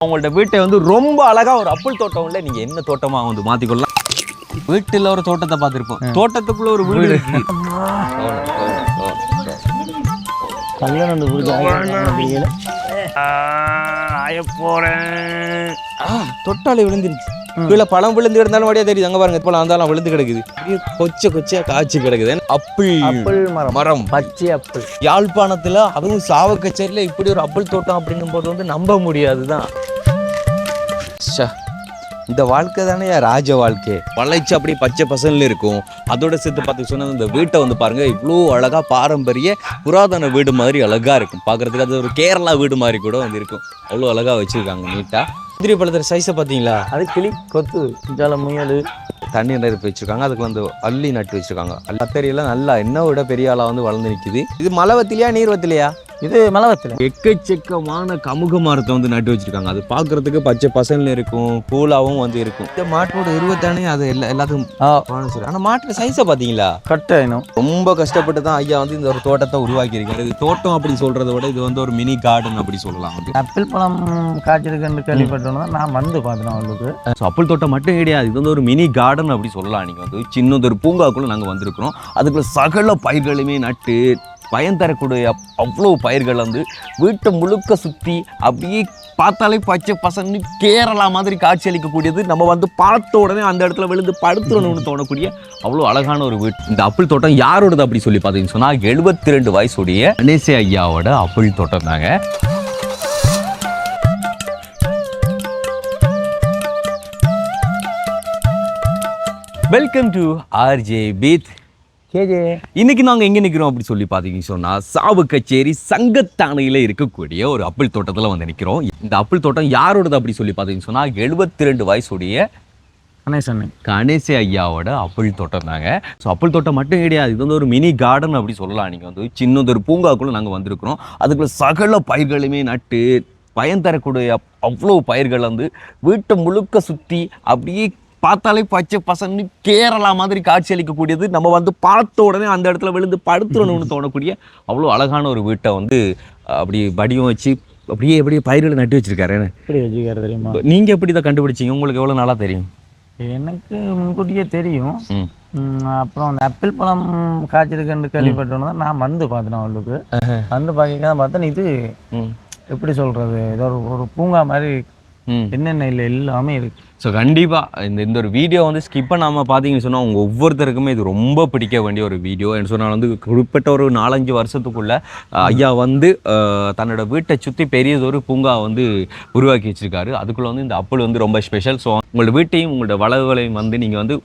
உங்கள்ட்ட வீட்டை வந்து ரொம்ப அழகா ஒரு அப்புள் தோட்டம் இல்லை, நீங்க என்ன தோட்டமா வந்து மாத்திக்கொள்ளலாம். வீட்டுல ஒரு தோட்டத்தை பார்த்திருப்போம், தோட்டத்துக்குள்ள ஒரு வீடு இருக்கு. தொட்டாலே விழுந்துருச்சு. கீழே பழம் விழுந்து கிடந்தாலும் வழியா தெரியுது. அங்க பாருங்க, இப்ப அந்த விழுந்து கிடக்குது. கொச்ச கொச்சையா காய்ச்சி கிடக்குது. அப்புள் மரம், பச்சை அப்புள். யாழ்ப்பாணத்துல அதுவும் சாவக்கச்சேரியில இப்படி ஒரு அப்புள் தோட்டம் அப்படிங்கும் போது வந்து நம்ப முடியாதுதான். இந்த வாழ்க்கை தானே ராஜ வாழ்க்கை. வளைச்சு அப்படி பச்சை பசல்ல இருக்கும். அதோட சேர்த்து பார்த்து சொன்ன இந்த வீட்டை வந்து பாருங்க, இவ்வளோ அழகா பாரம்பரிய புராதன வீடு மாதிரி அழகா இருக்கும் பார்க்கறதுக்கு. அது ஒரு கேரளா வீடு மாதிரி கூட வந்து இருக்கும். அவ்வளோ அழகா வச்சிருக்காங்க நீட்டா. முந்திரி பழத்துல சைஸை பார்த்தீங்களா? அது கிளி கொத்து ஜால முயல் தண்ணி நெருப்பு வச்சிருக்காங்க. அதுக்கு வந்து அள்ளி நட்டு வச்சிருக்காங்க. கத்தரியெல்லாம் நல்லா என்ன விட பெரிய ஆளா வந்து வளர்ந்து நிற்குது. இது மலைவத்திலையா நீர்வத்திலையா? இது மலைவத்தில். எக்கச்சக்கமான கமுக மரத்தை வந்து நட்டு வச்சிருக்காங்க. அது பார்க்கறதுக்கு பச்சை பசல்ல இருக்கும், கூலாவும் வந்து இருக்கும். இந்த மாட்டோட உருவத்தானே அது எல்லாத்துக்கும். ஆனா மாட்டோட சைஸை பார்த்தீங்களா? கட்டாயினும் ரொம்ப கஷ்டப்பட்டு தான் ஐயா வந்து இந்த ஒரு தோட்டத்தை உருவாக்கி இருக்காரு. இது தோட்டம் அப்படி சொல்றதை விட இது வந்து ஒரு மினி கார்டன் அப்படி சொல்லலாம். வந்து ஆப்பிள் பழம் காய்ச்சிருக்குன்னு கேள்விப்பட்டோம்னா நான் வந்து பார்த்தேன் அவங்களுக்கு. அப்பிள் தோட்டம் மட்டும் கிடையாது, இது வந்து ஒரு மினி கார்டன் அப்படி சொல்லலாம். நீங்க வந்து சின்னதொரு பூங்காக்குள்ள நாங்கள் வந்திருக்கிறோம். அதுக்குள்ள சகல பயிர்களுமே நட்டு பயன் தரக்கூடிய அவ்வளோ பயிர்கள் வந்து வீட்டை முழுக்க சுற்றி அப்படியே பார்த்தாலே பச்சை பசங்க கேரளா மாதிரி காட்சி அளிக்கக்கூடியது. நம்ம வந்து பார்த்த உடனே அந்த இடத்துல விழுந்து படுத்துறணும்னு தோணக்கூடிய அவ்வளோ அழகான ஒரு வீடு. இந்த அப்பிள் தோட்டம் யாரோடது அப்படி சொல்லி பார்த்தீங்கன்னு சொன்னால் 72 வயசுடைய கணேச ஐயாவோட அப்பிள் தோட்டம் தாங்க. Welcome to RJ பீத். இன்னைக்கு நாங்கள் எங்கே நிற்கிறோம் அப்படி சொல்லி பார்த்தீங்கன்னு சொன்னால் சாவக்கச்சேரி சங்கத்தானையில் இருக்கக்கூடிய ஒரு அப்பிள் தோட்டத்தில் வந்து நிற்கிறோம். இந்த அப்பிள் தோட்டம் யாரோடது அப்படி சொல்லி பார்த்தீங்கன்னு சொன்னால் 72 வயசுடைய கணேச ஐயாவோட அப்பிள் தோட்டம் தாங்க. ஸோ அப்பிள் தோட்டம் மட்டும் கிடையாது, இது வந்து ஒரு மினி கார்டன் அப்படி சொல்லலாம். நீங்கள் வந்து சின்னதொரு பூங்காக்குள்ள நாங்கள் வந்திருக்கிறோம். அதுக்குள்ள சகல பயிர்களுமே நட்டு பயன் தரக்கூடிய அவ்வளோ பயிர்கள் வந்து வீட்டை முழுக்க சுற்றி அப்படியே பார்த்தாலே பச்சை பசங்க கேரளா மாதிரி காட்சி அளிக்கக்கூடியது. நம்ம வந்து பார்த்த உடனே அந்த இடத்துல விழுந்து படுத்துறணும்னு தோணக்கூடிய அவ்வளோ அழகான ஒரு வீட்டை வந்து அப்படி வடிவம் வச்சு அப்படியே பயிர்களை நட்டு வச்சிருக்காரு. எப்படி வச்சுக்காரு தெரியுமா? நீங்க எப்படி இதை கண்டுபிடிச்சிங்க? உங்களுக்கு எவ்வளோ நாளாக தெரியும்? எனக்கு முன்கூட்டியே தெரியும். அப்புறம் அந்த ஆப்பிள் பழம் காய்ச்சிருக்குன்னு கேள்விப்பட்டோம்னா நான் வந்து பார்த்தேன் அவங்களுக்கு. வந்து பார்த்தேன் இது எப்படி சொல்றது, ஏதோ ஒரு பூங்கா மாதிரி என்னென்ன இல்லை எல்லாமே இருக்கு. ஸோ கண்டிப்பாக இந்த ஒரு வீடியோ வந்து ஸ்கிப் பண்ணாமல் பார்த்தீங்கன்னு சொன்னால் உங்கள் ஒவ்வொருத்தருக்குமே இது ரொம்ப பிடிக்க வேண்டிய ஒரு வீடியோ. என்ன சொன்னால் வந்து குறிப்பிட்ட ஒரு 4-5 வருஷத்துக்குள்ள ஐயா வந்து தன்னோட வீட்டை சுற்றி பெரியதொரு பூங்கா வந்து உருவாக்கி வச்சிருக்காரு. அதுக்குள்ளே வந்து இந்த அப்பிள் வந்து ரொம்ப ஸ்பெஷல். ஸோ உங்களோட வீட்டையும் உங்களோட வளவுகளையும் வந்து நீங்கள் வந்து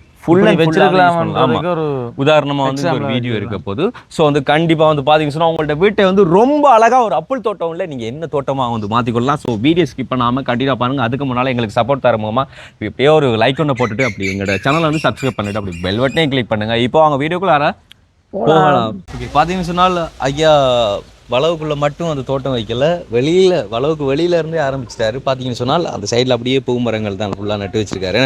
உதாரணமா வந்து ஒரு வீடியோ இருக்க போது. ஸோ வந்து கண்டிப்பா வந்து பாத்தீங்கன்னா சொன்னா உங்கள்ட்ட வீட்டை வந்து ரொம்ப அழகா ஒரு அப்பிள் தோட்டம் இல்லை, நீங்க என்ன தோட்டமா வந்து மாத்திக்கொள்ளலாம். ஸோ வீடியோ ஸ்கிப் பண்ணாம கண்டிப்பா பாருங்க. அதுக்கு முன்னால எங்களுக்கு சப்போர்ட் தர மூலமா இப்பயே ஒரு லைக் ஒன்று போட்டுட்டு அப்படி எங்களோட சேனலை வந்து சப்ஸ்கிரைப் பண்ணிட்டு அப்படி பெல் பட்டனையும் கிளிக் பண்ணுங்க. இப்போ அவங்க வீடியோக்குள்ள போகலாம். பாத்தீங்கன்னு சொன்னால் ஐயா வளவுக்குள்ள மட்டும் அந்த தோட்டம் வைக்கல, வளவுக்கு வெளியில இருந்தே ஆரம்பிச்சிட்டாரு. பாத்தீங்கன்னு சொன்னால் அந்த சைட்ல அப்படியே பூ மரங்கள் தான் ஃபுல்லா நட்டு வச்சிருக்காரு.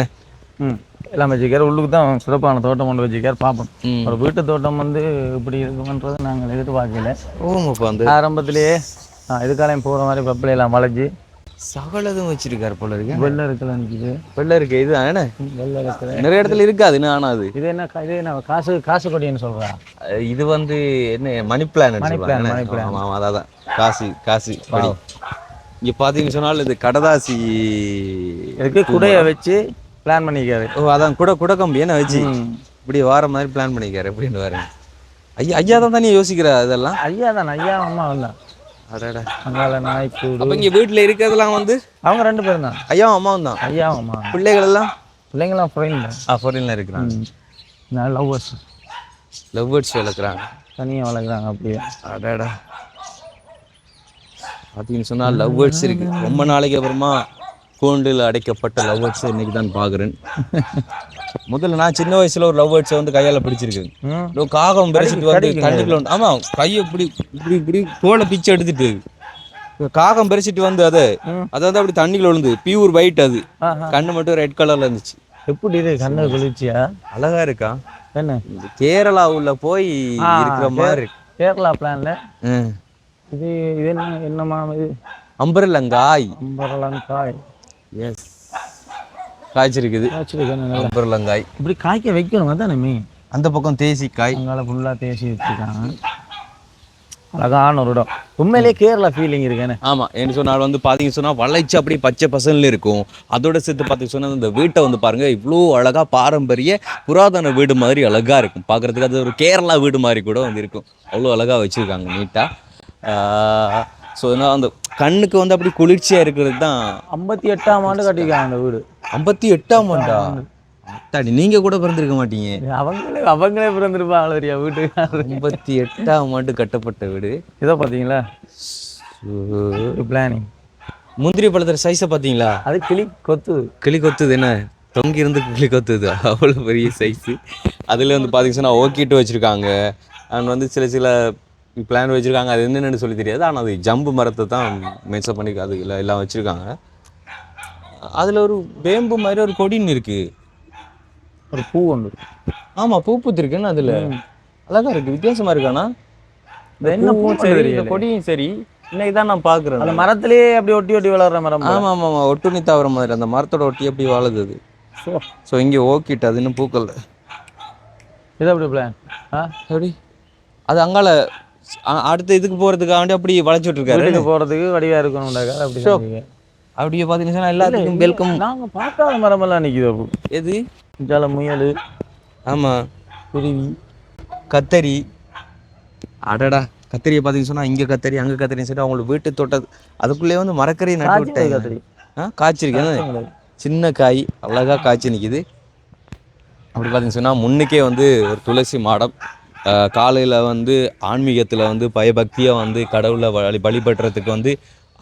எல்லாம் வச்சுக்காரு. உள்ளுக்கு தான் சிறப்பான தோட்டம் கொண்டு வச்சுக்காரு. பார்ப்போம் ஒரு வீட்டு தோட்டம் வந்து இப்படி இருக்குன்றது நாங்கள் எதிர்பார்க்கல. வந்து ஆரம்பத்திலேயே இதுக்காலையும் போகிற மாதிரி பப்பிளை எல்லாம் வளைஞ்சு சகலதும் வச்சிருக்காரு போல இருக்கு. வெள்ளை இருக்குல்ல நிற்கிது. வெள்ளை இருக்கு, இது வெள்ளை இருக்குது நிறைய இடத்துல இருக்காது. ஆனால் அது இது என்ன காசு கொடின்னு சொல்றா? இது வந்து என்ன மணி பிளான். அதான் காசு கொடி. இங்க பாத்தீங்கன்னு சொன்னால் இது கடதாசி இருக்கு. குடைய வச்சு பிளான் பண்ணிக்காரு. அதான் குட கம்பி என்ன வச்சு இப்படி வார மாதிரி பிளான் பண்ணிக்காரு. எப்படின்னு வாருங்க. ஐயா தான் நீ யோசிக்கிற இதெல்லாம்? ஐயா அம்மா தான். அப்ப இங்க வீட்டுல இருக்கிறதெல்லாம் வந்து அவங்க 2 பேரும் தான், ஐயாவும் அம்மாவும் தான். ஐயாவும் அம்மா. பிள்ளைங்கெல்லாம் ஃபாரின்ல இருக்கிறாங்க. லவ்வர்ஸ் வளர்க்குறாங்க, தனியாக வளர்க்குறாங்க. அப்படியே அடடா பார்த்தீங்கன்னு சொன்னா லவ்வர்ஸ் இருக்கு. ரொம்ப நாளைக்கு அப்புறமா கூண்டில் அடைக்கப்பட்ட லவ்வர்ஸ் இன்னைக்கு தான் பாக்குறேன். முதல்ல நான் சின்ன வயசுல ஒரு லவ்வர்ஸை வந்து கையால பிடிச்சிருக்கேன். காகம் பெருசிட்டு வந்து தண்ணிக்குள்ள வந்து, ஆமா கையை இப்படி தோலை பிச்சு எடுத்துட்டு காகம் பெருசிட்டு வந்து அதாவது அப்படி தண்ணிக்குள்ள விழுந்து பியூர் ஒயிட். அது கண்ணு மட்டும் ரெட் கலர்ல இருந்துச்சு. எப்படி இது கண்ணு குளிர்ச்சியா அழகா இருக்கா? என்ன கேரளா உள்ள போய் இருக்கிற மாதிரி கேரளா பிளான்ல இது என்னமா இது அம்பரலங்காய். அம்பரலங்காய். எஸ், காய்ச்சிருக்குது காய்ச்சிருக்கேன் நல்லா. அம்பரலங்காய் இப்படி காய்க்க வைக்கணும் அதானே மீன். அந்த பக்கம் தேசிக்காய். அங்கால ஃபுல்லாக தேசி வச்சுருக்காங்க. அழகான ஒரு இடம். உண்மையிலேயே கேரளா ஃபீலிங் இருக்கேன்னு. ஆமாம், என்ன சொன்னால் வந்து பார்த்தீங்க சொன்னால் வளைச்சி அப்படியே பச்சை பசலில் இருக்கும். அதோட சேர்த்து பார்த்தீங்க சொன்னால் இந்த வீட்டை வந்து பாருங்கள், இவ்வளோ அழகாக பாரம்பரிய புராதன வீடு மாதிரி அழகாக இருக்கும் பார்க்குறதுக்கு. அது ஒரு கேரளா வீடு மாதிரி கூட வந்து இருக்கும். அவ்வளோ அழகாக வச்சுருக்காங்க நீட்டாக. ஸோ அதனால் அந்த கண்ணுக்கு வந்து அப்படி குளிர்ச்சியாக இருக்கிறது தான். 58ஆம் ஆண்டு கட்டிருக்காங்க அந்த வீடு. 58ஆம் ஆண்டா? அத்தாடி, நீங்கள் கூட பிறந்திருக்க மாட்டீங்க. அவங்களே பிறந்திருப்பாங்க வீட்டுக்கு. 58ஆம் ஆண்டு கட்டப்பட்ட வீடு. இதோ பார்த்தீங்களா பிளானிங். முந்திரி பழத்தில் சைஸை பார்த்தீங்களா? அது கிளி கொத்துது என்ன, தொங்கி இருந்து கிளி கொத்துது, அவ்வளோ பெரிய சைஸு. அதில் வந்து பார்த்தீங்கன்னா ஓக்கிட்டு வச்சுருக்காங்க. அண்ட் வந்து சில பிளான் வச்சுருக்காங்க. அது என்னென்னு சொல்லி தெரியாது. ஆனால் அது ஜம்பு மரத்தை தான் மென்ஷன் பண்ணி அது எல்லாம் வச்சுருக்காங்க. அதில் ஒரு வேம்பு மாதிரி ஒரு கொடின்னு இருக்குது, ஒரு பூ ஒன்று. ஆமாம், பூ பூத்துருக்குன்னு. அதில் அழகாக இருக்குது, வித்தியாசமாக இருக்காண்ணா. என்ன பூ சரி, இந்த கொடியும் சரி, இன்னைக்கு தான் நான் பார்க்குறேன். அந்த மரத்துலேயே அப்படி ஒட்டி வளர்ற மரம். ஆமாம், ஒட்டுண்ணி தாவர மாதிரி அந்த மரத்தோட ஒட்டி அப்படி வாழுது அது. ஸோ இங்கே ஓக்கிட்டு அது இன்னும் பூக்கல். இது அப்படி பிளான் எப்படி அது அங்கால அடுத்த இதுக்கு போகிறதுக்காண்டி அப்படி வளைச்சி விட்டுருக்காரு. போகிறதுக்கு வடிவாக இருக்கணும்டாக்கா அப்படி. அப்படியே பார்த்தீங்கன்னா எல்லாத்துக்கும் வெல்கம். நாங்கள் பார்க்காத மரமெல்லாம் நிற்கிது. எது? ஜல முயல். ஆமாம், குருவி, கத்தரி. அடடா, கத்திரியை பார்த்தீங்கன்னு சொன்னால் இங்கே கத்தரி அங்கே கத்தரின்னு சொல்லி அவங்களுக்கு வீட்டு தோட்டது அதுக்குள்ளேயே வந்து மரக்கறியை நட்டு விட்டாங்க. கத்திரி காய்ச்சிருக்கேன், சின்ன காய் அழகாக காய்ச்சி நிற்கிது. அப்படி பார்த்தீங்கன்னு சொன்னால் முன்னுக்கே வந்து ஒரு துளசி மாடம். காலையில் வந்து ஆன்மீகத்தில் வந்து பயபக்தியாக வந்து கடவுளை வழிபடுறதுக்கு வந்து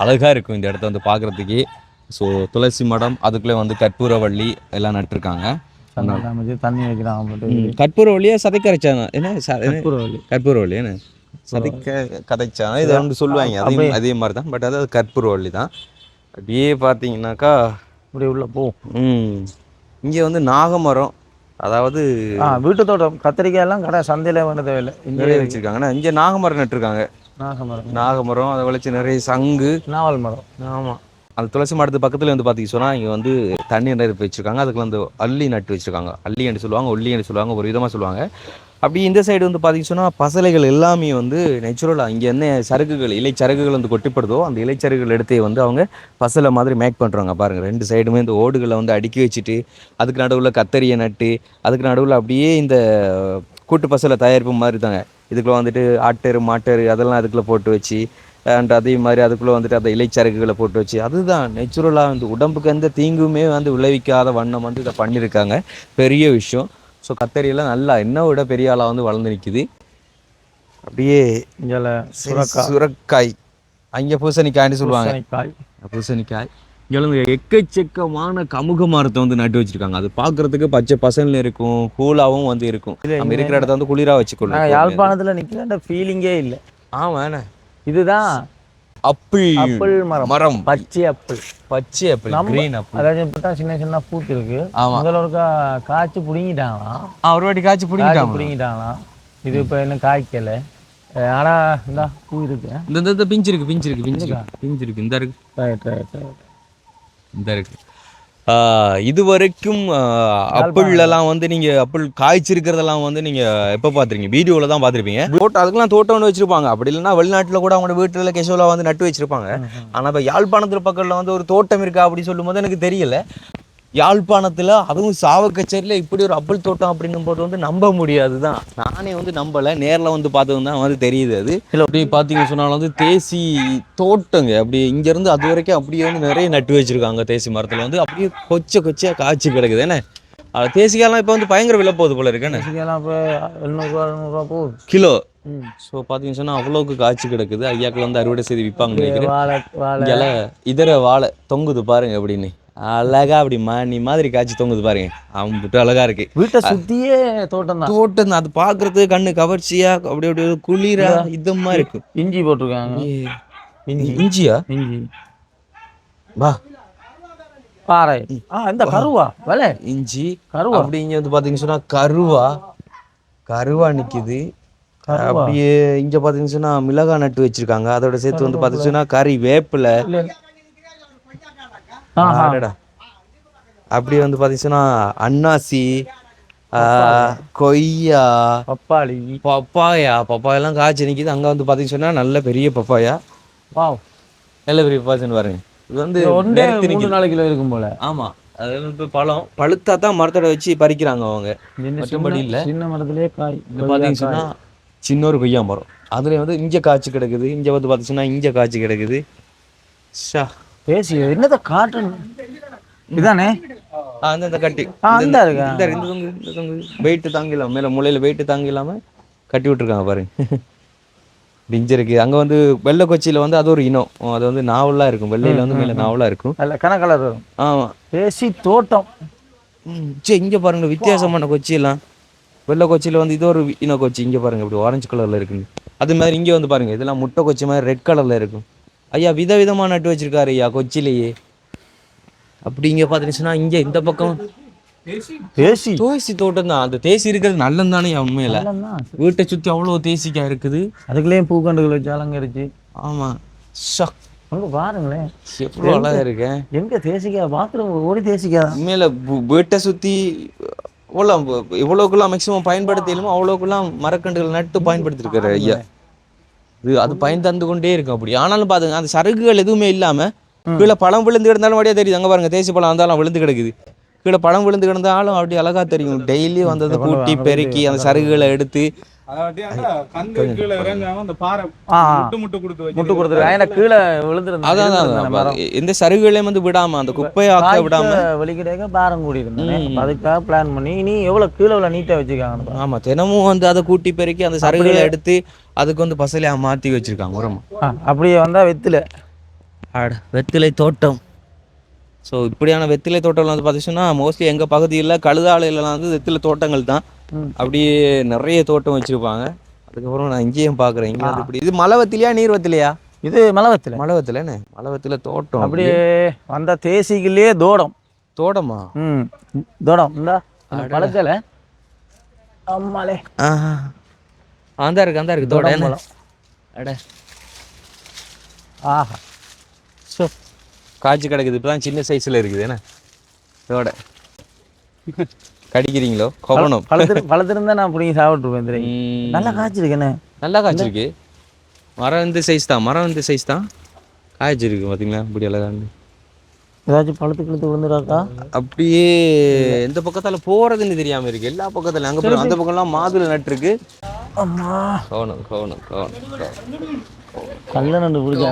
அழகாக இருக்கும் இந்த இடத்த வந்து பார்க்குறதுக்கே. ஸோ துளசி மடம், அதுக்குள்ளே வந்து கற்பூரவள்ளி எல்லாம் நட்டுருக்காங்க. தண்ணி வைக்கிறாங்க. கற்பூரவள்ளியே சதைக்கரைச்சாங்க என்ன, கற்பூரவள்ளி என்ன சதைக்க கதைச்சாங்க, இதை வந்து சொல்லுவாங்க. அதே மாதிரி தான், பட் அது கற்பூரவள்ளி தான். அப்படியே பார்த்தீங்கன்னாக்கா இப்படி உள்ள போ. இங்கே வந்து நாகமரம், அதாவது வீட்டு தோட்டம். கத்திரிக்காய் எல்லாம் கடை சந்தையில் வேண்ட தேவையில்லை, இங்கே வச்சுருக்காங்கன்னா இங்கே நாகமரம் நட்டுருக்காங்க. நாகமரம் அதை வளைச்சி நிறைய சங்கு, நாவல் மரம். ஆமாம், அந்த துளசி மரத்து பக்கத்தில் வந்து பார்த்தீங்க சொன்னால் இங்கே வந்து தண்ணி நிரப்பி வச்சுருக்காங்க. அதுக்கு வந்து அள்ளி நட்டு வச்சுருக்காங்க. அள்ளி என்று சொல்லுவாங்க, ஒல்லி என்று சொல்லுவாங்க, ஒரு விதமாக சொல்லுவாங்க. அப்படி இந்த சைடு வந்து பார்த்தீங்க சொன்னால் பசலைகள் எல்லாமே வந்து நேச்சுரலாக இங்கே என்ன சருகுகள், இலைச்சருகுகள் வந்து கொட்டிப்படுதோ அந்த இலைச்சருகுகள் எடுத்தே வந்து அவங்க பசலை மாதிரி மேக் பண்ணுறாங்க. பாருங்கள், 2 சைடுமே இந்த ஓடுகளை வந்து அடுக்கி வச்சுட்டு அதுக்கு நடுவில் கத்தரியை நட்டு அதுக்கு நடுவில் அப்படியே இந்த கூட்டு பசலை தயாரிப்பு மாதிரி தாங்க. இதுக்குள்ளே வந்துட்டு ஆட்டரு மாட்டரு அதெல்லாம் அதுக்குள்ளே போட்டு வச்சு, அண்ட் அதே மாதிரி அதுக்குள்ளே வந்துட்டு அந்த இலைச்சரகுகளை போட்டு வச்சு, அதுதான் நேச்சுரலாக வந்து உடம்புக்கு எந்த தீங்குமே வந்து விளைவிக்காத வண்ணம் வந்து இதை பண்ணியிருக்காங்க. பெரிய விஷயம். ஸோ கத்தரியெல்லாம் நல்லா என்ன விட பெரிய ஆளாக வந்து வளர்ந்து நிற்கிது. அப்படியே சுரக்காய், அங்கே பூசணிக்காய்ன்னு சொல்லுவாங்க. பூசணிக்காய் இங்கே வந்து எக்கச்சக்கமான கமுக மரத்தை வந்து நட்டு வச்சிருக்காங்க. அது பார்க்கறதுக்கு பச்சை பசல்னு இருக்கும், கூலாகவும் வந்து இருக்கும். நம்ம இருக்கிற இடத்த வந்து குளிராக வச்சுக்கணும். யாழ்ப்பாணத்தில் நிற்கிற ஃபீலிங்கே இல்லை. ஆமாண்ணே, இதுதான் ஆப்பிள் மரம். பச்சை ஆப்பிள், கிரீன் ஆப்பிள். அதாவது இப்பதான் சின்ன பூத்து இருக்கு. முதல்ல ஒரு காய்ச்சி பிடிங்கிட்டாங்களாம். ஒரு வாட்டி காய்ச்சி பிடிங்கிட்டாங்களாம். இது இப்ப என்ன காய்க்கல, ஆனா இந்த பூ இருக்கு. இந்த பிஞ்சு இருக்கு. இந்த இருக்கு. இது வரைக்கும் அப்பிள்லாம் வந்து நீங்கள் அப்பிள் காய்ச்சிருக்கிறதெல்லாம் வந்து நீங்கள் எப்போ பார்த்துருக்கீங்க? வீடியோவில் தான் பார்த்துருப்பீங்க. அதுக்கெல்லாம் தோட்டம் ஒன்று வச்சுருப்பாங்க. அப்படி இல்லைன்னா வெளிநாட்டில் கூட அவங்களோட வீட்டில் கெசுவலாக வந்து நட்டு வச்சுருப்பாங்க. ஆனால் இப்போ யாழ்ப்பாணத்தில் பக்கத்தில் வந்து ஒரு தோட்டம் இருக்கா அப்படி சொல்லும் போது எனக்கு தெரியல. யாழ்ப்பாணத்தில் அதுவும் சாவக்கச்சேரியில் இப்படி ஒரு அப்பிள் தோட்டம் அப்படின்னும் போது வந்து நம்ப முடியாது தான். நானே வந்து நம்பலை, நேரில் வந்து பார்த்தது தான் வந்து தெரியுது. அது இல்லை அப்படி பார்த்தீங்க சொன்னாலும் வந்து தேசி தோட்டங்க. அப்படி இங்கேருந்து அது வரைக்கும் அப்படியே வந்து நிறைய நட்டு வச்சுருக்காங்க. தேசி மரத்தில் வந்து அப்படியே கொச்சையாக காய்ச்சி கிடக்குது. என்ன தேசிக்காயெல்லாம் இப்போ வந்து பயங்கர விலை போகுது போல இருக்குன்னு. தேசிக்காயெல்லாம் இப்போ 700 போகுது கிலோ. ஸோ பார்த்தீங்கன்னு சொன்னால் அவ்வளோக்கு காய்ச்சி கிடக்குது. ஐயாக்கள் வந்து அறுவடை செய்து விற்பாங்க நினைக்கிறேன். இதர வாழை தொங்குது பாருங்க அப்படின்னு அழகா, அப்படி மணி மாதிரி காய்ச்சி தொங்குது பாருங்க. அவன் அழகா இருக்கு. வீட்டை சுத்தியே தோட்டம் தான். அது பாக்குறதுக்கு கண்ணு கவர்ச்சியா அப்படி அப்படி குளிரா இதமா இருக்கு. இஞ்சி போட்டிருக்காங்க. இஞ்சியா? இஞ்சி வா பாறை. இந்த கருவா வேலை இஞ்சி கருவா. அப்படி இங்க வந்து பாத்தீங்கன்னு சொன்னா கருவா நிக்குது. கருவா அப்படியே இங்க பாத்தீங்கன்னா மிளகாய் நட்டு வச்சிருக்காங்க. அதோட சேர்த்து வந்து பாத்தீங்கன்னா கறி வேப்பிலை. ஆஹா அடடா. அப்படியே வந்து பாத்தீங்கன்னா அன்னாசி, பப்பாளி கொய்யா, பப்பாளி பப்பாயெல்லாம் காய்ச்சி நிக்குது. அங்க வந்து பாத்தீங்கன்னா நல்ல பெரிய பப்பாயா, வாவ் நல்ல பெரிய பப்பாய்ன்னு பாருங்க. இது வந்து இது ஒன்றே நிறுத்தி 3-4 கிலோ இருக்கும் போல. ஆமா. அது வந்து இப்போ பழம் பழுத்தா தான் மரத்தோட வச்சு பறிக்கிறாங்க அவங்க, இந்த மற்றபடி இல்லை. சின்ன மரத்திலே காய் இங்க கொய்யா பார்த்தீங்கன்னா காய். சின்ன ஒரு கொய்யா மரம், அதுல வந்து இங்க காய்ச்சி கிடக்குது. இங்க வந்து பார்த்தீங்கன்னா இங்க காய்ச்சி கிடக்குது. ஷா. பேசி என்னத காட்டுன்னு இதானே அந்த கட்டி அந்த இருக்கா இந்த தொங்கு வெயிட் தாங்கிலாம் மேல மூலையில வெயிட் தாங்கிலாம கட்டி விட்டுருக்காங்க பாருங்க. டிஞ்சு இருக்கு. அங்க வந்து வெள்ளை கொச்சியில வந்து அது ஒரு இனம், அது வந்து நாவலா இருக்கும். வெள்ளையில வந்து மேல நாவலா இருக்கும். அல்ல கலர் வரும். ஆமா. பேசி தோட்டம். சரி இங்க பாருங்க வித்தியாசமான கொச்சி எல்லாம். வெள்ளை கொச்சியில வந்து இது ஒரு இன கொச்சி. இங்க பாருங்க இப்படி ஆரஞ்சு கலர்ல இருக்குங்க. அது மாதிரி இங்க வந்து பாருங்க இதெல்லாம் முட்டை கொச்சி மாதிரி ரெட் கலர்ல இருக்கும். ஐயா விதவிதமா நட்டு வச்சிருக்காரு ஐயா கொச்சிலேயே. அப்படி இங்க பாத்துச்சுன்னா இங்க இந்த பக்கம் பேசி தேசி தோட்டம் தான். அந்த தேசி இருக்கிறது நல்லது தானே உண்மையில. நல்லதான். வீட்டை சுத்தி அவ்வளவு தேசிக்கா இருக்குது. அதுக்குள்ளேயும் பூக்கண்டுகள் வச்சு அலங்கரிச்சு. ஆமா. ஷா. அங்க பாருங்களேன் எவ்வளவு அழகா இருக்கேன். எங்க தேசிக்கா பாத்ரூம் ஓடி தேசிக்கா உண்மையில வீட்டை சுத்தி எவ்வளவுக்குலாம் மேக்சிமம் பயன்படுத்தலுமோ அவ்வளவுக்குலாம் மரக்கன்றுகள் நட்டு பயன்படுத்திருக்காரு ஐயா. இது அது பயன் தந்து கொண்டே இருக்கும். அப்படி ஆனாலும் பாத்துங்க அந்த சருகுகள் எதுவுமே இல்லாம கீழே பழம் விழுந்து கிடந்தாலும் அப்படியே தெரியுது. அங்க பாருங்க தேசி பழம் வந்தாலும் விழுந்து கிடக்குது. கீழே பழம் விழுந்து கிடந்தாலும் அப்படி அழகா தெரியும். டெய்லி வந்தது கூட்டி பெருக்கி அந்த சருகுகளை எடுத்து முட்டு கொடுத்துருக்காங்க கீழே விழுந்துருந்தா எந்த சருகுகளையும் வந்து விடாம அந்த குப்பையை ஆக்க விடாம வெளிக்கிடையாக பாரம் கூடி இருந்தேன். அதுக்காக பிளான் பண்ணி நீ எவ்வளவு கீழே எவ்வளவு நீட்டா வச்சுக்காங்க. ஆமா தினமும் வந்து அதை கூட்டி பெருக்கி அந்த சருகுகளை எடுத்து அதுக்கு வந்து பசலையா மாத்தி வச்சிருக்காங்க உரமா. அப்படியே வந்தா வெத்திலை தோட்டம். ஸோ இப்படியான வெத்திலை தோட்டம் வந்து பார்த்தீங்கன்னா மோஸ்ட்லி எங்கள் பகுதியில் கழுதாலையிலலாம் வந்து வெத்திலை தோட்டங்கள் தான். அப்படியே நிறைய தோட்டம் வச்சுருப்பாங்க. அதுக்கப்புறம் நான் இங்கேயும் பார்க்குறேன். இங்கே வந்து இப்படி இது மலை வெத்திலையா நீர் வெத்திலையா? இது மலை வெத்திலைன்னு மலை வெத்திலை தோட்டம். அப்படியே வந்த தேசிகளே தோட்டமா? தோட்டம் இந்த பழத்தில் அம்மாலே அந்த இருக்கு தோட்டம். அட ஆஹா ஸோ காய்ச்சி கிடக்குது. இப்போதான் சின்ன சைஸில் இருக்குது என்ன இதோட கடிக்கிறீங்களோ கவனம். பழத்திருந்தா நான் பிடிங்கி சாப்பிட்ருப்பேன். நல்லா காய்ச்சிருக்கேண்ணே. நல்லா காய்ச்சிருக்கு. மரம் இந்த சைஸ் தான் காய்ச்சிருக்கு பார்த்தீங்களா இப்படி அழகான்னு. ஏதாச்சும் பழத்துக்கு விழுந்துடாக்கா? அப்படியே எந்த பக்கத்தால் போகிறதுன்னு தெரியாமல் இருக்குது. எல்லா பக்கத்துல அங்கே அந்த பக்கம்லாம் மாதுளை நட்டுருக்கு. அம்மா கவனம் கல்ல நண்டு பிடிச்சி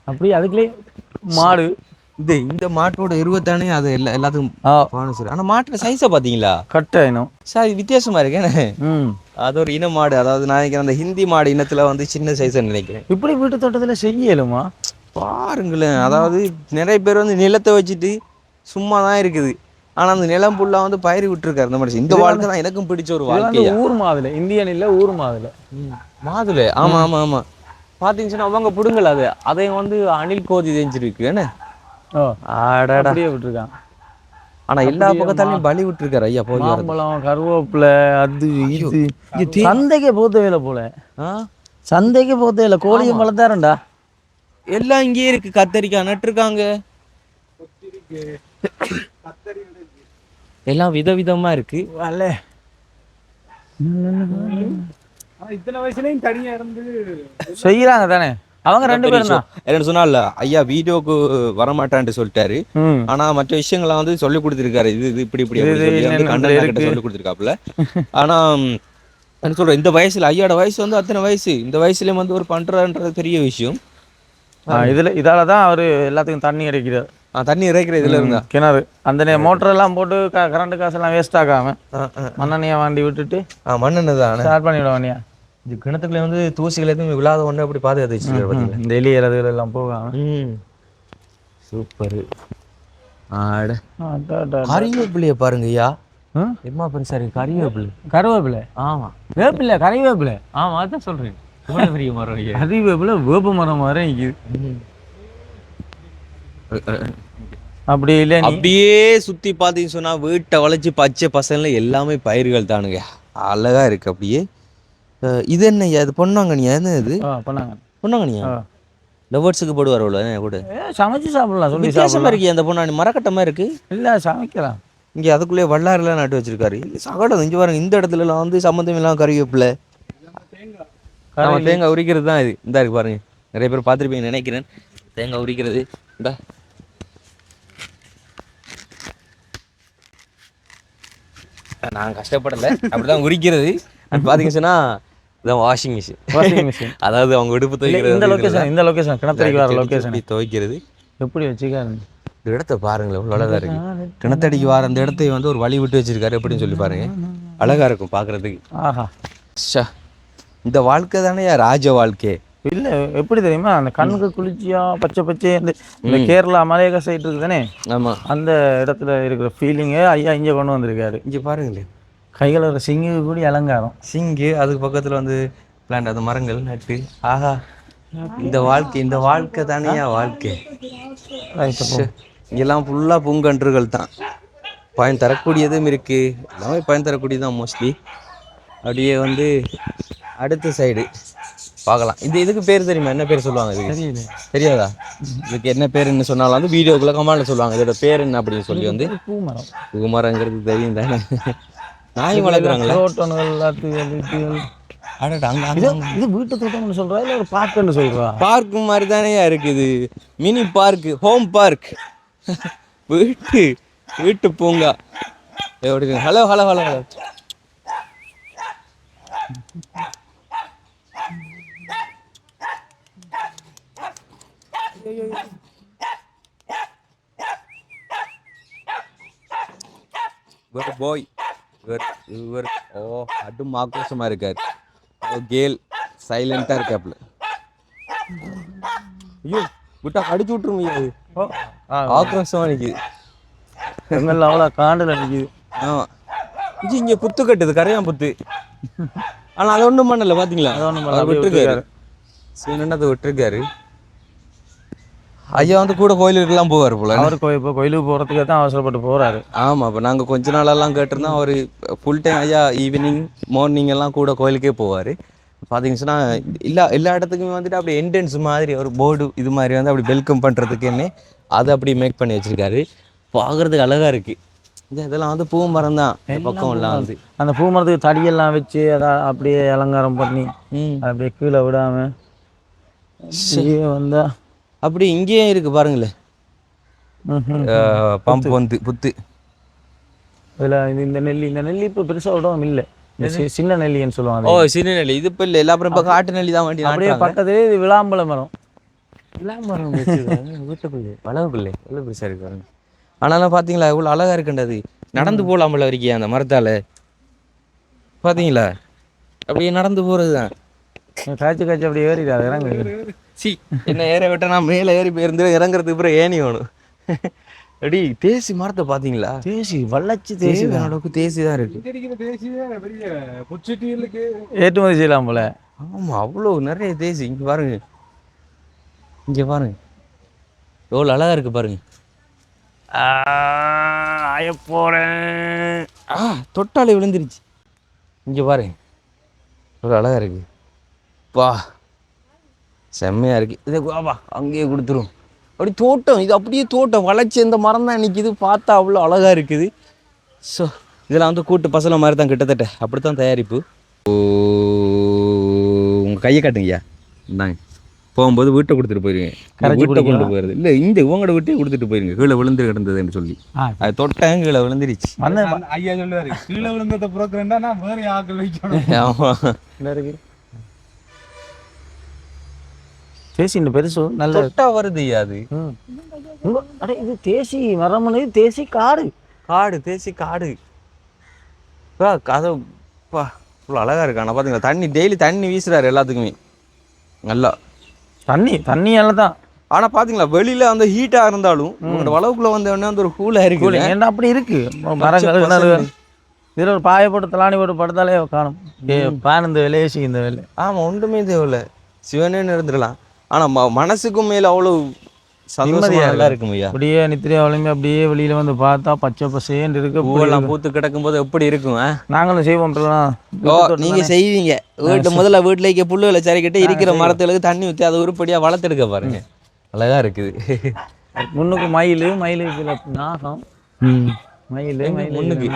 அப்படி அதுக்குள்ளே மாடு இந்த மாட்டோட இருபத்தானே அது எல்லாத்துக்கும். ஆனா மாட்டோட சைஸை பாத்தீங்களா? கட்டாயினும் சார் வித்தியாசமா இருக்கேன்னு. அது ஒரு இன மாடு. அதாவது நான் நினைக்கிறேன் அந்த ஹிந்தி மாடு இனத்துல வந்து சின்ன சைஸ் நினைக்கிறேன். இப்படி வீட்டு தோட்டத்துல செய்யலுமா பாருங்களேன். அதாவது நிறைய பேர் வந்து நிலத்தை வச்சுட்டு சும்மா தான் இருக்குது. ஆனா அந்த நிலம் புல்லா வந்து பயிர் விட்டுருக்காரு அந்த மாதிரி. இந்த வாழ்க்கை தான் எனக்கும் பிடிச்ச ஒரு வாழ்க்கை. ஊர் மாதுளை இந்தியன் இல்ல ஊர் மாதுளை. ஆமா பாத்தீங்கன்னா அவங்க புடுங்கல அதையும் வந்து அணில் கோதி தெரிஞ்சிருக்கு என்ன. அப்படியே விட்டுருக்கான். ஆனா எல்லா பக்கத்தாலையும் பலி விட்டுருக்காரு ஐயா. மாம்பழம் கருவேப்பிலை அது இது சந்தைக்கே போத்தவே போல. சந்தைக்கு போத்தவே இல்லை. கோழியும் வளர்த்தாரண்டா. எல்லாம் இங்கேயே இருக்கு. கத்தரிக்காய் நட்டுருக்காங்க. எல்லாம் விதவிதமா இருக்கு. இத்தனை வயசுலயும் தனியா இருந்து செய்யறாங்க தானே அவங்க 2 பேரும் தான். என்ன சொன்னால ஐயா வீடியோக்கு வரமாட்டான்னு சொல்லிட்டாரு. ஆனா மற்ற விஷயங்கள்லாம் வந்து சொல்லி கொடுத்துருக்காரு. இது இப்படி சொல்லி கொடுத்துருக்காப்புல. ஆனா என்ன சொல்றேன் இந்த வயசுல ஐயாவோட வயசு வந்து அத்தனை வயசு. இந்த வயசுலயும் வந்து ஒரு பண்றன்றது பெரிய விஷயம். இதாலதான் அவரு எல்லாத்துக்கும் தண்ணி இறைக்கிறார். தண்ணி இறைக்கிற இதுல இருந்தா கிணறு அந்த மோட்டர் எல்லாம் போட்டு கரண்ட் காசு எல்லாம் வேஸ்ட் ஆகாம மண்ணெண்ணையா வாண்டி விட்டுட்டு மண்ணெண்ணெய் தான் ஸ்டார்ட் பண்ணிவிட வேண்டியா. இந்த கிணத்துக்குள்ள வந்து தூசிகள் எதுவும் விழாத ஒண்ணு அப்படி பாதுகாத்து வச்சுருக்காரு. இந்த எலி இறதுகள் எல்லாம் போகாம. சூப்பர். கறிவேப்பிலைய பாருங்க ஐயா. எம்மா பெருசாரி கருவேப்பிலை. ஆமா கறிவேப்பிலை. ஆமா அதான் சொல்றேன். பெரிய மரம் கறிவேப்பிலை வேப்ப மரம் மாதிரி நிக்குது. அப்படி இல்லை நீ அப்படியே சுத்தி பார்த்தீங்கன்னு சொன்னா வீட்டை வளைச்சு பச்சை பசங்க எல்லாமே பயிர்கள் தானுங்க. அழகா இருக்கு அப்படியே. இது என்னய்யா இது பொன்னாங்கண்ணியா? என்ன இது பண்ணாங்க பொன்னாங்கண்ணியா? லவர்ஸுக்கு போடுவார் அவ்வளோ கூட சமைச்சு சாப்பிடலாம் சொல்லி வித்தியாசமா சாப்பிடலாம். இருக்கு அந்த பொன்னாணி மரக்கட்டமா இருக்கு. இல்லை சமைக்கலாம். இங்கே அதுக்குள்ளேயே வல்லாரெல்லாம் நட்டு வச்சிருக்காரு. சகடம் இங்கே பாருங்க, இந்த இடத்துலலாம் வந்து சம்மந்தம் இல்லாமல் கறிவேப்பிலை நம்ம தேங்காய் உரிக்கிறது தான் இது. இந்த இருக்கு பாருங்க, நிறைய பேர் பார்த்துருப்பீங்க நினைக்கிறேன். தேங்காய் உரிக்கிறது இந்த நான் கஷ்டப்படலை, அப்படிதான் உரிக்கிறது. பார்த்தீங்கன்னு சொன்னா இதான் வாஷிங் மிஷின். அதாவது அவங்க உடுப்பு துவைக்கிறது. இந்த லொக்கேஷன் கிணத்தடிக்கு வர லொக்கேஷன் துவைக்கிறது. எப்படி வச்சுக்காரு இந்த இடத்த பாருங்களேன், இவ்வளோ அழகா இருக்கு. கிணத்தடிக்கு வர அந்த இடத்தை வந்து ஒரு வழி விட்டு வச்சிருக்காரு எப்படின்னு சொல்லி பாருங்க. அழகா இருக்கும் பார்க்கறதுக்கு. ஆஹா, இந்த வாழ்க்கை தானே ராஜ வாழ்க்கை. இல்லை எப்படி தெரியுமா, அந்த கண்ணுக்கு குளிர்ச்சியா பச்சை பச்சை இந்த கேரளா மலையக சைடு இருக்கு தானே, ஆமாம், அந்த இடத்துல இருக்கிற ஃபீலிங்கே ஐயா இங்கே கொண்டு வந்திருக்காரு. இங்கே பாருங்களேன், கையில் ஒரு சிங்கு கூடி அலங்காரம். சிங்கு, அதுக்கு பக்கத்தில் வந்து பிளான்ட், அந்த மரங்கள் நட்டு. ஆஹா, இந்த வாழ்க்கை தானேயா வாழ்க்கை. இங்கெல்லாம் ஃபுல்லாக பூங்கன்றுகள் தான், பயன் தரக்கூடியதும் இருக்கு. எல்லாமே பயன் தரக்கூடியதான் மோஸ்ட்லி. அப்படியே வந்து அடுத்த சைடு பார்க்கலாம். இதுக்கு பேர் தெரியுமா? என்ன பேர் சொல்லுவாங்க இதுக்கு? தெரியாதா? இதுக்கு என்ன பேருன்னு சொன்னாலும் வந்து வீடியோக்குள்ள கமெண்ட்ல சொல்லுவாங்க இதோட பேர் என்ன அப்படின்னு சொல்லி. வந்து பூமரம். பூமரங்கிறது தெரியும் தானே. நாய் வளர்க்குறாங்களே. இது வீட்டு தோட்டம்னு சொல்றா இல்லை ஒரு பார்க்குன்னு சொல்றா? பார்க் மாதிரி தானே இருக்குது, மினி பார்க், ஹோம் பார்க், வீட்டு பூங்கா. எப்படி? Hello hello hello hello. பாய் இவர் அடும் ஆக்ரோஷமா இருக்காரு. கேல் சைலண்டா இருக்காப்ல. ஐயோ விட்டா கடிச்சு விட்டுருங்க. அது ஆக்ரோஷமா நிக்குது. அவ்வளோ காண்டில் நிற்கிது. ஆமா, இங்க புத்து கட்டுது, கரையான் புத்து. ஆனா அதை ஒன்றும் பண்ணல, பாத்தீங்களா? விட்டுருக்காரு, சீனத்தை விட்டுருக்காரு. ஐயா வந்து கூட கோயிலுக்கெல்லாம் போவார் போல. அவர் இப்போ கோயிலுக்கு போகிறதுக்கு தான் அவசரப்பட்டு போகிறாரு. ஆமாம், இப்போ நாங்கள் கொஞ்ச நாளெல்லாம் கேட்டிருந்தோம். அவர் ஃபுல் டைம் ஐயா ஈவினிங் மார்னிங் எல்லாம் கூட கோயிலுக்கே போவார். பார்த்தீங்கன்னா எல்லா இடத்துக்குமே வந்துட்டு அப்படி என்ட்ரன்ஸ் மாதிரி ஒரு போர்டு இது மாதிரி வந்து அப்படி வெல்கம் பண்ணுறதுக்குன்னு அதை அப்படி மேக் பண்ணி வச்சுருக்காரு. பார்க்குறதுக்கு அழகாக இருக்குது. இதெல்லாம் வந்து பூ மரம் தான் பக்கம் எல்லாம் வந்து. அந்த பூ மரத்துக்கு தடியெல்லாம் வச்சு அதை அப்படியே அலங்காரம் பண்ணி அப்படியே கீழே விடாமல் வந்தால் அப்படி இங்கேயே இருக்கு பாருங்களேன். பம்ப் வந்து புத்து. இந்த நெல்லி இப்போ பெருசாக விடவும் இல்லை, சின்ன நெல்லின்னு சொல்லுவாங்க. ஓ, சின்ன நெல்லி. இது இப்போ இல்லை, எல்லா இப்போ காட்டு நெல்லி தான் வேண்டி. அப்படியே பக்கத்துலேயே இது விளாம்பழ மரம். விளாம்பழம் வீட்டுக்குள்ளே வளவுக்குள்ளே எவ்வளோ பெருசாக இருக்கு பாருங்க. ஆனாலும் பார்த்தீங்களா இவ்வளோ அழகா இருக்குண்டது. நடந்து போகலாம்ல வரைக்கும் அந்த மரத்தால். பார்த்தீங்களா அப்படியே நடந்து போகிறது தான். காய்ச்சி அப்படியே ஏறிடாது இறங்கு. என்ன ஏற விட்டா நான் மேலே ஏறி போயிருந்து இறங்குறதுக்கு அப்புறம் ஏணி வேணும். அடி தேசி மரத்தை பார்த்தீங்களா? தேசி வளர்ச்சி தேசி அளவுக்கு தேசி தான் இருக்கு. ஏற்றுமதி செய்யலாம் போல. ஆமாம், அவ்வளோ நிறைய தேசி. இங்கே பாருங்க, இங்கே பாருங்க எவ்வளோ அழகா இருக்கு பாருங்க. போறேன். தொட்டாலே விழுந்துருச்சு. இங்கே பாருங்க எவ்வளோ அழகா இருக்கு. பா செம்மையாக இருக்குது. இதை வாபா அங்கேயே கொடுத்துரும். அப்படி தோட்டம், இது அப்படியே தோட்டம் வளைச்சி இந்த மரம் தான் நிற்கிது. பார்த்தா அவ்வளோ அழகாக இருக்குது. ஸோ இதெல்லாம் வந்து கூட்டு பசலை மாதிரி தான் கிட்டத்தட்ட அப்படி தான் தயாரிப்பு. உங்கள் கையை காட்டுங்கய்யா. இந்தாங்க, போகும்போது வீட்டை கொடுத்துட்டு போயிருங்க. வீட்டை கொண்டு போயிருது இல்லை, இந்த இவங்களோட வீட்டையே கொடுத்துட்டு போயிருங்க. கீழே விழுந்து கிடந்ததுன்னு சொல்லி அது தொட்டேன் கீழே விழுந்துருச்சு. ஐயா சொல்லுவாரு, கீழே விழுந்ததை புறக்கிறேன்டா நான் வேறு ஆக்கள் வைக்கணும். ஆமாம், தேசி இந்த பெருசு நல்ல தொட்டா வருது. அது இது தேசி மரம், தேசி காடு. தேசி காடு. கதைப்பா இவ்வளோ அழகா இருக்கு. ஆனால் பார்த்தீங்களா தண்ணி டெய்லி தண்ணி வீசுறாரு எல்லாத்துக்குமே நல்லா. தண்ணி எல்லாம் தான். ஆனால் பார்த்தீங்களா வெளியில அந்த ஹீட்டாக இருந்தாலும் உங்களோட வளவுக்குள்ள வந்தோடனே அந்த ஒரு கூலாக இருக்கு. ஏன்னா அப்படி இருக்கு மரங்கள். இதில் ஒரு பாயை போட்டு தலாணி போட்டு படுத்தாலே காணும். பேன் இந்த வேலையே இந்த வேலை. ஆமாம், ஒன்றுமே தேவையில்லை, சிவனேன்னு இருந்துடலாம். ஆனால் மனசுக்கும் மேலே அவ்வளோ சந்தோஷமா நல்லா இருக்கும் ஐயா. அப்படியே நித்திரையா வளம்பி அப்படியே வெளியில வந்து பார்த்தா பச்சை பசேன்னு இருக்கு. பூவெல்லாம் பூத்து கிடக்கும் போது எப்படி இருக்கும்? நாங்களும் செய்வோம். நீங்க செய்வீங்க முதல்ல வீட்டுல இருக்க புல்லுகளை சரிக்கிட்டு இருக்கிற மரத்துகளுக்கு தண்ணி ஊற்றி அதை உருப்படியா வளர்த்தெடுக்க பாருங்க. அழகா இருக்குது. முன்னுக்கு மயில் நாகம் மயில் முன்னுக்கு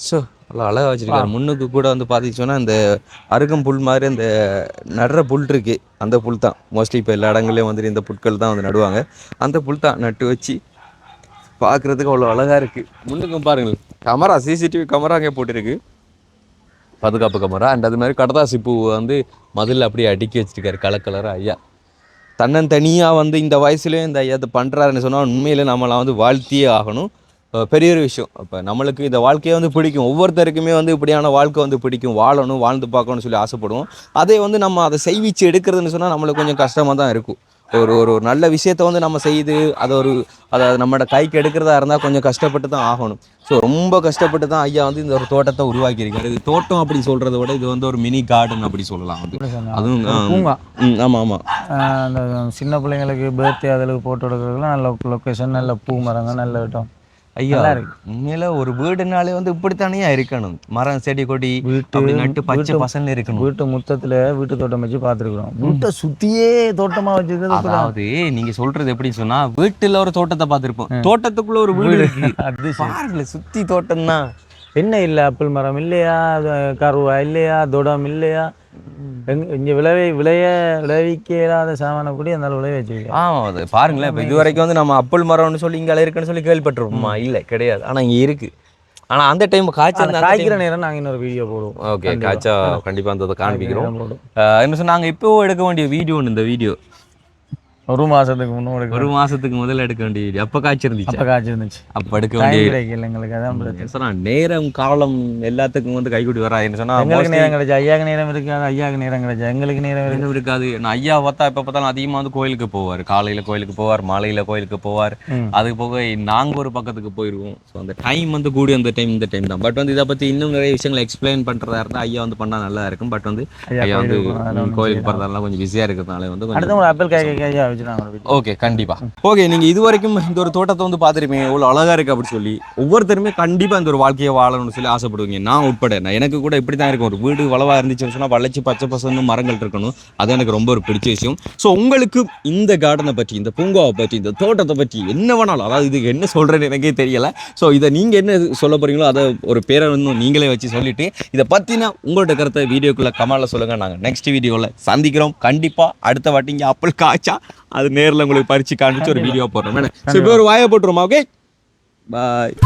ஸோ நல்லா அழகாக வச்சுருக்காரு. முன்னுக்கு கூட வந்து பார்த்துச்சோன்னா இந்த அருகம் புல் மாதிரி அந்த நடுற புல் இருக்குது, அந்த புல் தான் மோஸ்ட்லி இப்போ எல்லா இடங்கள்லையும் வந்துட்டு இந்த புட்கள் தான் வந்து நடுவாங்க. அந்த புல் தான் நட்டு வச்சு பார்க்குறதுக்கு அவ்வளோ அழகாக இருக்குது. முன்னுக்கும் பாருங்கள் கேமரா, சிசிடிவி கேமரா அங்கே போட்டிருக்கு, பாதுகாப்பு கேமரா. அண்ட் அது மாதிரி கடதாசி பூ வந்து மதில் அப்படியே அடுக்கி வச்சுருக்காரு கலராக ஐயா. தன்னந்தனியாக வந்து இந்த வயசுலேயும் இந்த ஐயா இது பண்ணுறாருன்னு சொன்னால் உண்மையில் நம்மளாம் வந்து வாழ்த்தியே ஆகணும். பெரிய ஒரு விஷயம். இப்போ நம்மளுக்கு இந்த வாழ்க்கையை வந்து பிடிக்கும், ஒவ்வொருத்தருக்குமே வந்து இப்படியான வாழ்க்கை வந்து பிடிக்கும், வாழணும் வாழ்ந்து பார்க்கணும்னு சொல்லி ஆசைப்படுவோம். அதே வந்து நம்ம அதை செய்விச்சு எடுக்கிறதுன்னு சொன்னால் நம்மளுக்கு கொஞ்சம் கஷ்டமாக தான் இருக்கும். ஒரு நல்ல விஷயத்த வந்து நம்ம செய்து அதை நம்மளோட கைக்கு எடுக்கிறதா இருந்தால் கொஞ்சம் கஷ்டப்பட்டு தான் ஆகணும். ஸோ ரொம்ப கஷ்டப்பட்டு தான் ஐயா வந்து இந்த ஒரு தோட்டத்தை உருவாக்கியிருக்காரு. இது தோட்டம் அப்படி சொல்கிறத விட இது வந்து ஒரு மினி கார்டன் அப்படி சொல்லலாம். அதுவும் பூங்கா. ஆமாம் ஆமாம். அந்த சின்ன பிள்ளைங்களுக்கு பர்த்டே அதில் போட்டு எடுக்கிறதுலாம் நல்ல லொக்கேஷன், நல்ல பூ மரங்கள், நல்ல இடம் ஐயா. உண்மையில ஒரு வீடுனாலே வந்து இப்படித்தானே இருக்கணும், மரம் செடி கொடி வீட்டு நட்டு பச்சை பசங்க இருக்கணும். வீட்டு முத்தத்துல வீட்டு தோட்டம் வச்சு பார்த்துருக்குறோம். வீட்டை சுத்தியே தோட்டமா வச்சிருக்கிறது. அதாவது நீங்க சொல்றது எப்படி சொன்னா, வீட்டுல ஒரு தோட்டத்தை பார்த்திருப்போம், தோட்டத்துக்குள்ள ஒரு வீடு இருக்கு. அது பாருங்களேன், சுத்தி தோட்டம் தான். என்ன இல்லை, ஆப்பிள் மரம் இல்லையா, கருவா இல்லையா, தோட்டம் இல்லையா, இங்க விளைவிக்க இல்லாத சாமான கூட அந்த விளைய வச்சிருக்கேன். அது பாருங்களேன். இப்போ இது வரைக்கும் வந்து நம்ம ஆப்பிள் மரம்னு சொல்லி இங்கே இருக்குன்னு சொல்லி கேள்விப்பட்டிருப்போமா? இல்லை, கிடையாது. ஆனா இங்க இருக்கு. ஆனா அந்த டைம் காய்க்கிற நேரம் நாங்க இன்னொரு வீடியோ போடுவோம். ஓகே, காய்ச்சா கண்டிப்பா அந்த காண்பிக்கிறோம். என்ன சொன்னா, நாங்க இப்போ எடுக்க வேண்டிய வீடியோ இந்த வீடியோ ஒரு மாசத்துக்கு முன்னாடி, ஒரு மாசத்துக்கு முதல்ல எடுக்க வேண்டிய வீடியோ. அப்ப காய்ச்சிருந்துச்சு. அப்ப எடுக்க வேண்டிய எங்களுக்கு அதான் சொன்னா நேரம் காலம் எல்லாத்துக்கும் வந்து கைகூடி வரா. என்ன சொன்னா எங்களுக்கு நேரம் கிடைச்சா ஐயாக்கு நேரம் இருக்காது, ஐயாக்கு நேரம் கிடைச்சா எங்களுக்கு நேரம் இருக்காது. நான் ஐயா பார்த்தா எப்ப பார்த்தாலும் அதிகமா வந்து கோயிலுக்கு போவார். காலையில கோயிலுக்கு போவார், மாலையில கோயிலுக்கு போவார். அதுக்கு போக நாங்க ஒரு பக்கத்துக்கு போயிருவோம். ஸோ அந்த டைம் வந்து கூடி அந்த டைம் இந்த டைம் தான். பட் வந்து இதை பத்தி இன்னும் நிறைய விஷயங்களை எக்ஸ்பிளைன் பண்றதா இருந்தா ஐயா வந்து பண்ணா நல்லா இருக்கும். பட் வந்து ஐயா வந்து கோயிலுக்கு போறதெல்லாம் கொஞ்சம் பிஸியா இருக்கிறதுனால வந்து ஆப்பிள் காய். ஓகே, கண்டிப்பா. ஓகே, நீங்க இது வரைக்கும் இந்த ஒரு தோட்டத்தை வந்து பாத்துருப்பீங்க, எவ்வளவு அழகா இருக்கு அப்படி சொல்லி. ஒவ்வொருத்தருமே கண்டிப்பா இந்த ஒரு வாழ்க்கையை வாழணும்னு சொல்லி ஆசைப்படுவீங்க, நான் உட்பட. எனக்கு கூட இப்படிதான் இருக்கும். ஒரு வீடு வளவா இருந்துச்சுன்னு சொன்னா வளர்ச்சி பச்சை பசங்க மரங்கள் இருக்கணும். அது எனக்கு ரொம்ப ஒரு பிடிச்ச விஷயம். ஸோ உங்களுக்கு இந்த கார்டனை பற்றி, இந்த பூங்காவை பற்றி, இந்த தோட்டத்தை பற்றி என்ன வேணாலும், அதாவது இதுக்கு என்ன சொல்றேன்னு எனக்கே தெரியல. ஸோ இதை நீங்க என்ன சொல்ல போறீங்களோ அதை ஒரு பேரை வந்து நீங்களே வச்சு சொல்லிட்டு இதை பத்தினா உங்களோட கருத்தை வீடியோக்குள்ள கமெண்ட்ல சொல்லுங்க. நாங்க நெக்ஸ்ட் வீடியோல சந்திக்கிறோம். கண்டிப்பா அடுத்த வாட்டி இங்க ஆப்பிள் காய்ச்சா அது நேரில் உங்களுக்கு பறிச்சு காமிச்சு ஒரு வீடியோ போடுறோம். இப்போ ஒரு வாயை போட்டுருமா? ஓகே, பாய்.